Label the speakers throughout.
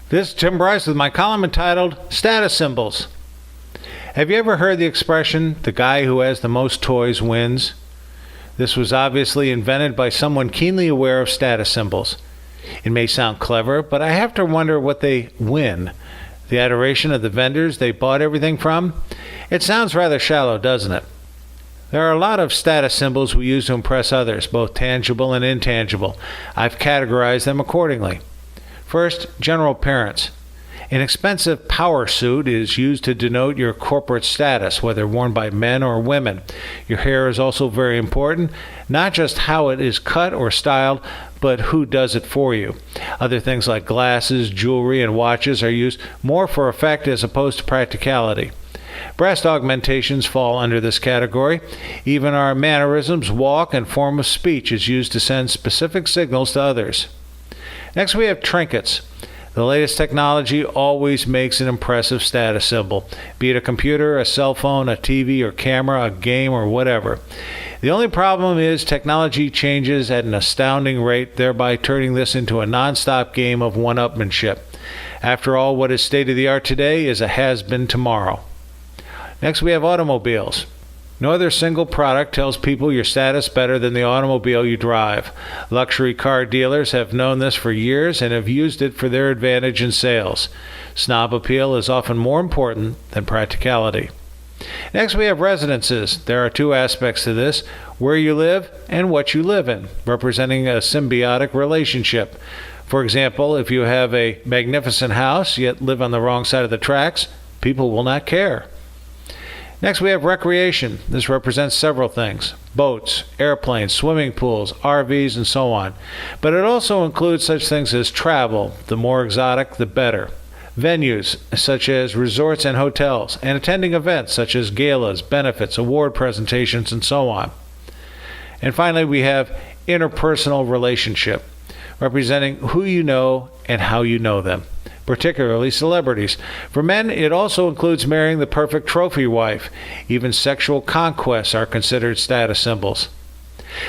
Speaker 1: This is Tim Bryce with my column entitled Status Symbols. Have you ever heard the expression, the guy who has the most toys wins? This was obviously invented by someone keenly aware of status symbols. It may sound clever, but I have to wonder what they win. The adoration of the vendors they bought everything from? It sounds rather shallow, doesn't it? There are a lot of status symbols we use to impress others, both tangible and intangible. I've categorized them accordingly. First, general appearance. An expensive power suit is used to denote your corporate status, whether worn by men or women. Your hair is also very important, not just how it is cut or styled, but who does it for you. Other things like glasses, jewelry, and watches are used more for effect as opposed to practicality. Breast augmentations fall under this category. Even our mannerisms, walk, and form of speech is used to send specific signals to others. Next, we have trinkets. The latest technology always makes an impressive status symbol, be it a computer, a cell phone, a TV or camera, a game, or whatever. The only problem is technology changes at an astounding rate, thereby turning this into a non-stop game of one-upmanship. After all, what is state-of-the-art today is a has-been tomorrow. Next, we have automobiles. No other single product tells people your status better than the automobile you drive. Luxury car dealers have known this for years and have used it for their advantage in sales. Snob appeal is often more important than practicality. Next, we have residences. There are two aspects to this: where you live and what you live in, representing a symbiotic relationship. For example, if you have a magnificent house yet live on the wrong side of the tracks, people will not care. Next, we have recreation. This represents several things: boats, airplanes, swimming pools, RVs, and so on. But it also includes such things as travel. The more exotic, the better. Venues, such as resorts and hotels, and attending events such as galas, benefits, award presentations, and so on. And finally, we have interpersonal relationship, representing who you know and how you know them, particularly celebrities. For men, it also includes marrying the perfect trophy wife. Even sexual conquests are considered status symbols.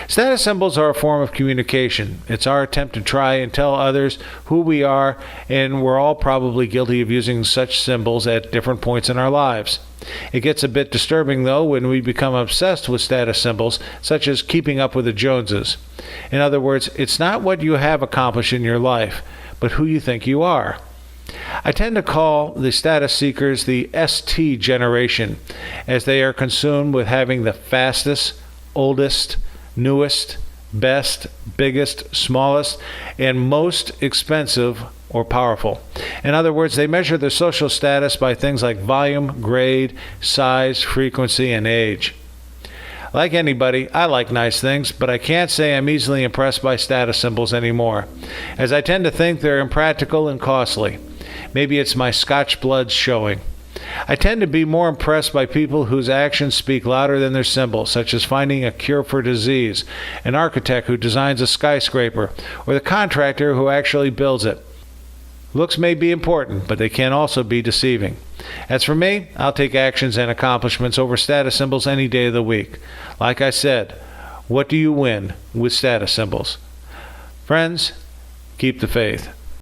Speaker 1: Status symbols are a form of communication. It's our attempt to try and tell others who we are, and we're all probably guilty of using such symbols at different points in our lives. It gets a bit disturbing, though, when we become obsessed with status symbols, such as keeping up with the Joneses. In other words, it's not what you have accomplished in your life, but who you think you are. I tend to call the status seekers the ST generation, as they are consumed with having the fastest, oldest, newest, best, biggest, smallest, and most expensive or powerful. In other words, they measure their social status by things like volume, grade, size, frequency, and age. Like anybody, I like nice things, but I can't say I'm easily impressed by status symbols anymore, as I tend to think they're impractical and costly. Maybe it's my Scotch blood showing. I tend to be more impressed by people whose actions speak louder than their symbols, such as finding a cure for disease, an architect who designs a skyscraper, or the contractor who actually builds it. Looks may be important, but they can also be deceiving. As for me, I'll take actions and accomplishments over status symbols any day of the week. Like I said, what do you win with status symbols? Friends, keep the faith.